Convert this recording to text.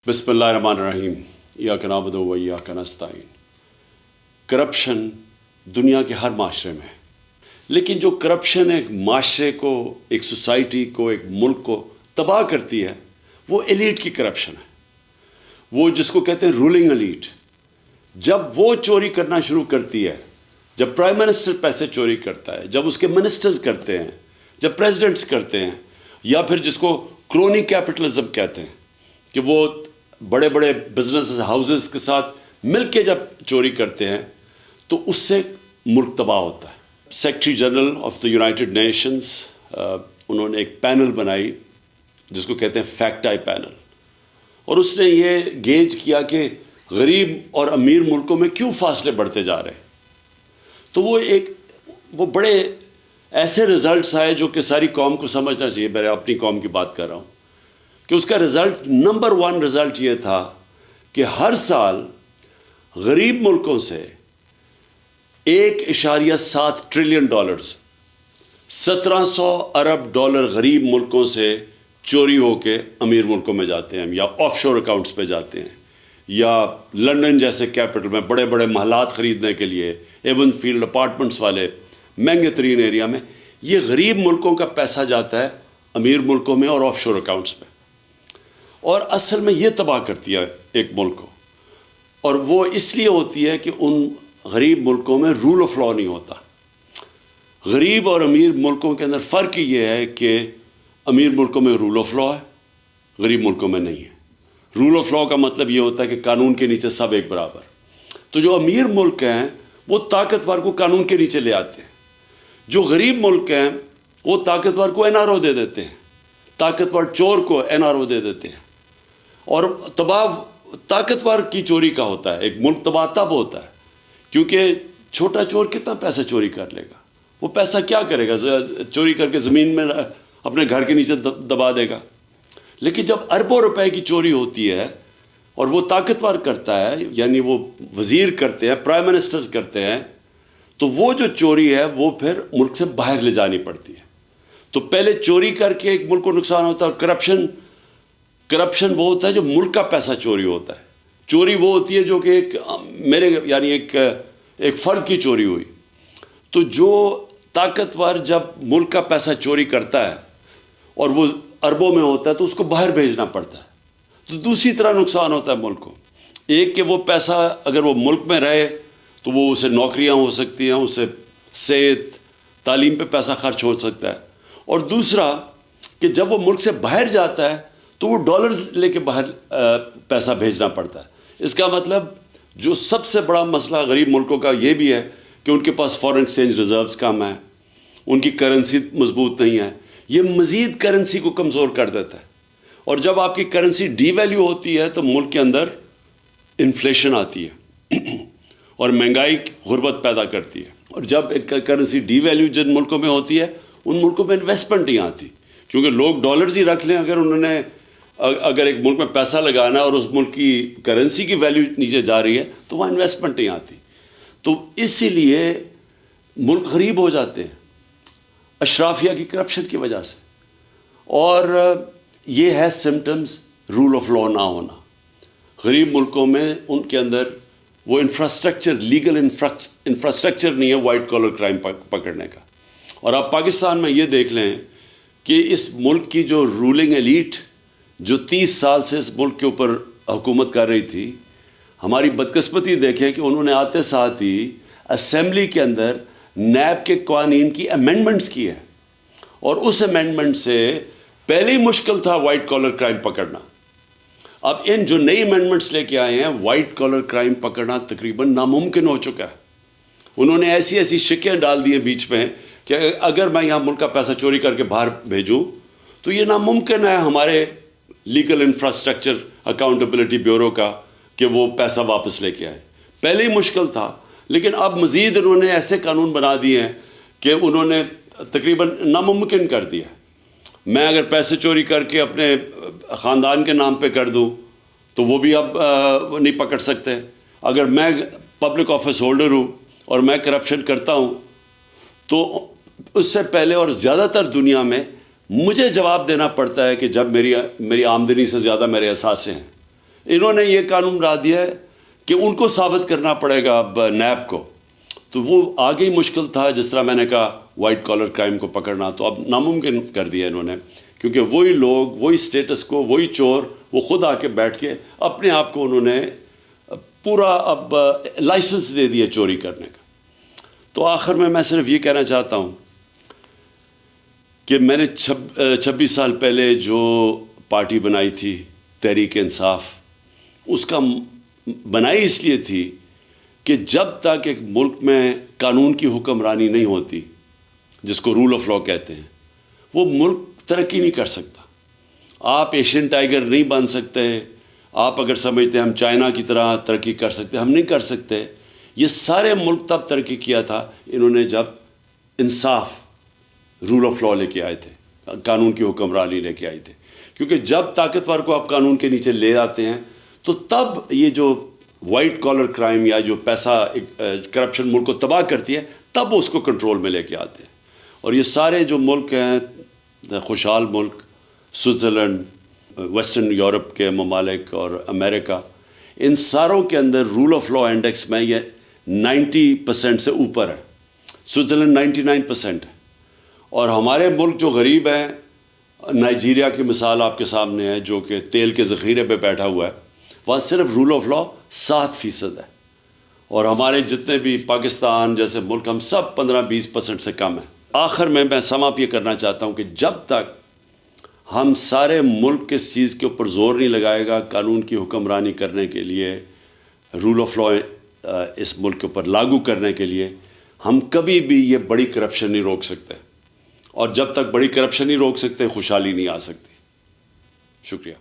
بسم اللہ الرحمن الرحیم ایاک نعبد و ایاک نستعین۔ کرپشن دنیا کے ہر معاشرے میں ہے، لیکن جو کرپشن ایک معاشرے کو، ایک سوسائٹی کو، ایک ملک کو تباہ کرتی ہے وہ ایلیٹ کی کرپشن ہے، وہ جس کو کہتے ہیں رولنگ ایلیٹ۔ جب وہ چوری کرنا شروع کرتی ہے، جب پرائم منسٹر پیسے چوری کرتا ہے، جب اس کے منسٹرز کرتے ہیں، جب پریزیڈنٹس کرتے ہیں، یا پھر جس کو کرونی کیپٹلزم کہتے ہیں کہ وہ بڑے بڑے بزنس ہاؤسز کے ساتھ مل کے جب چوری کرتے ہیں تو اس سے ملک تباہ ہوتا ہے۔ Secretary general of the United nations انہوں نے ایک پینل بنائی جس کو کہتے ہیں فیکٹ آئی پینل، اور اس نے یہ گیج کیا کہ غریب اور امیر ملکوں میں کیوں فاصلے بڑھتے جا رہے ہیں۔ تو وہ بڑے ایسے رزلٹس آئے جو کہ ساری قوم کو سمجھنا چاہیے۔ میں اپنی قوم کی بات کر رہا ہوں کہ اس کا رزلٹ نمبر 1 رزلٹ یہ تھا کہ ہر سال غریب ملکوں سے $1.7 ٹریلین 1700 ارب ڈالر غریب ملکوں سے چوری ہو کے امیر ملکوں میں جاتے ہیں، یا آف شور اکاؤنٹس پہ جاتے ہیں، یا لنڈن جیسے کیپٹل میں بڑے بڑے محلات خریدنے کے لیے، ایون فیلڈ اپارٹمنٹس والے مہنگے ترین ایریا میں یہ غریب ملکوں کا پیسہ جاتا ہے امیر ملکوں میں اور آف شور اکاؤنٹس پہ، اور اصل میں یہ تباہ کرتی ہے ایک ملک کو۔ اور وہ اس لیے ہوتی ہے کہ ان غریب ملکوں میں رول آف لا نہیں ہوتا۔ غریب اور امیر ملکوں کے اندر فرق یہ ہے کہ امیر ملکوں میں رول آف لا ہے، غریب ملکوں میں نہیں ہے۔ رول آف لا کا مطلب یہ ہوتا ہے کہ قانون کے نیچے سب ایک برابر۔ تو جو امیر ملک ہیں وہ طاقتور کو قانون کے نیچے لے آتے ہیں، جو غریب ملک ہیں وہ طاقتور کو NRO دے دیتے ہیں، طاقتور چور کو NRO دے دیتے ہیں۔ اور تباہ طاقتور کی چوری کا ہوتا ہے، ایک ملک تباہ تب ہوتا ہے کیونکہ چھوٹا چور کتنا پیسہ چوری کر لے گا، وہ پیسہ کیا کرے گا، چوری کر کے زمین میں اپنے گھر کے نیچے دبا دے گا۔ لیکن جب اربوں روپے کی چوری ہوتی ہے اور وہ طاقتور کرتا ہے، یعنی وہ وزیر کرتے ہیں، پرائم منسٹرز کرتے ہیں، تو وہ جو چوری ہے وہ پھر ملک سے باہر لے جانی پڑتی ہے۔ تو پہلے چوری کر کے ایک ملک کو نقصان ہوتا ہے، اور کرپشن وہ ہوتا ہے جو ملک کا پیسہ چوری ہوتا ہے۔ چوری وہ ہوتی ہے جو کہ ایک فرد کی چوری ہوئی۔ تو جو طاقتور جب ملک کا پیسہ چوری کرتا ہے اور وہ اربوں میں ہوتا ہے تو اس کو باہر بھیجنا پڑتا ہے، تو دوسری طرح نقصان ہوتا ہے ملک کو۔ ایک کہ وہ پیسہ اگر وہ ملک میں رہے تو وہ اسے نوکریاں ہو سکتی ہیں، اسے صحت تعلیم پہ پیسہ خرچ ہو سکتا ہے، اور دوسرا کہ جب وہ ملک سے باہر جاتا ہے تو وہ ڈالرز لے کے باہر پیسہ بھیجنا پڑتا ہے۔ اس کا مطلب جو سب سے بڑا مسئلہ غریب ملکوں کا یہ بھی ہے کہ ان کے پاس فارن ایکسچینج ریزروز کم ہیں، ان کی کرنسی مضبوط نہیں ہے، یہ مزید کرنسی کو کمزور کر دیتا ہے۔ اور جب آپ کی کرنسی ڈی ویلیو ہوتی ہے تو ملک کے اندر انفلیشن آتی ہے اور مہنگائی غربت پیدا کرتی ہے۔ اور جب کرنسی ڈی ویلیو جن ملکوں میں ہوتی ہے ان ملکوں میں انویسٹمنٹ نہیں آتی، کیونکہ لوگ ڈالرز ہی رکھ لیں اگر ایک ملک میں پیسہ لگانا اور اس ملک کی کرنسی کی ویلیو نیچے جا رہی ہے تو وہاں انویسٹمنٹ نہیں آتی۔ تو اسی لیے ملک غریب ہو جاتے ہیں اشرافیہ کی کرپشن کی وجہ سے، اور یہ ہے سمٹمز رول آف لا نہ ہونا۔ غریب ملکوں میں ان کے اندر وہ انفراسٹرکچر، لیگل انفراسٹرکچر نہیں ہے وائٹ کالر کرائم پکڑنے کا۔ اور آپ پاکستان میں یہ دیکھ لیں کہ اس ملک کی جو رولنگ ایلیٹ جو 30 سال سے اس ملک کے اوپر حکومت کر رہی تھی، ہماری بدقسمتی دیکھیں کہ انہوں نے آتے ساتھ ہی اسمبلی کے اندر نیب کے قوانین کی امینڈمنٹس کی ہے، اور اس امینڈمنٹ سے پہلے ہی مشکل تھا وائٹ کالر کرائم پکڑنا۔ اب ان جو نئی امینڈمنٹس لے کے آئے ہیں وائٹ کالر کرائم پکڑنا تقریباً ناممکن ہو چکا ہے۔ انہوں نے ایسی شکیں ڈال دی ہیں بیچ میں کہ اگر میں یہاں ملک کا پیسہ چوری کر کے باہر بھیجوں تو یہ ناممکن ہے ہمارے لیگل انفراسٹرکچر اکاؤنٹیبلٹی بیورو کا کہ وہ پیسہ واپس لے کے آئے۔ پہلے ہی مشکل تھا، لیکن اب مزید انہوں نے ایسے قانون بنا دیے ہیں کہ انہوں نے تقریباً ناممکن کر دیا۔ میں اگر پیسے چوری کر کے اپنے خاندان کے نام پہ کر دوں تو وہ بھی اب نہیں پکڑ سکتے۔ اگر میں پبلک آفس ہولڈر ہوں اور میں کرپشن کرتا ہوں تو اس سے پہلے اور زیادہ تر دنیا میں مجھے جواب دینا پڑتا ہے کہ جب میری آمدنی سے زیادہ میرے اثاثے ہیں۔ انہوں نے یہ قانون بنا دیا ہے کہ ان کو ثابت کرنا پڑے گا اب نیب کو، تو وہ آگے ہی مشکل تھا. جس طرح میں نے کہا وائٹ کالر کرائم کو پکڑنا، تو اب ناممکن کر دیا انہوں نے، کیونکہ وہی لوگ، وہی سٹیٹس کو، وہی چور، وہ خود آ کے بیٹھ کے اپنے آپ کو انہوں نے پورا اب لائسنس دے دیا چوری کرنے کا. تو آخر میں صرف یہ کہنا چاہتا ہوں کہ میں نے 26 سال پہلے جو پارٹی بنائی تھی تحریک انصاف، اس کا بنائی اس لیے تھی کہ جب تک ایک ملک میں قانون کی حکمرانی نہیں ہوتی، جس کو رول آف لا کہتے ہیں، وہ ملک ترقی نہیں کر سکتا. آپ ایشین ٹائیگر نہیں بن سکتے. آپ اگر سمجھتے ہیں ہم چائنا کی طرح ترقی کر سکتے، ہم نہیں کر سکتے. یہ سارے ملک تب ترقی کیا تھا انہوں نے جب انصاف، رول آف لا لے کے آئے تھے، قانون کی حکمرانی لے کے آئے تھے. کیونکہ جب طاقتور کو آپ قانون کے نیچے لے آتے ہیں تو تب یہ جو وائٹ کالر کرائم یا جو پیسہ کرپشن ملک کو تباہ کرتی ہے، تب اس کو کنٹرول میں لے کے آتے ہیں. اور یہ سارے جو ملک ہیں، خوشحال ملک، سوئٹزرلینڈ، ویسٹرن یورپ کے ممالک اور امریکہ، ان ساروں کے اندر رول آف لا انڈیکس میں یہ 90% سے اوپر ہے. سوئٹزرلینڈ 99% ہے. اور ہمارے ملک جو غریب ہیں، نائجیریا کی مثال آپ کے سامنے ہے، جو کہ تیل کے ذخیرے پہ بیٹھا ہوا ہے، وہاں صرف رول آف لا 7% ہے. اور ہمارے جتنے بھی پاکستان جیسے ملک، ہم سب 15-20% سے کم ہیں. آخر میں سم اپ یہ کرنا چاہتا ہوں کہ جب تک ہم سارے ملک اس چیز کے اوپر زور نہیں لگائے گا قانون کی حکمرانی کرنے کے لیے، رول آف لا اس ملک کے اوپر لاگو کرنے کے لیے، ہم کبھی بھی یہ بڑی کرپشن نہیں روک سکتے. اور جب تک بڑی کرپشن نہیں روک سکتے، خوشحالی نہیں آ سکتی. شکریہ.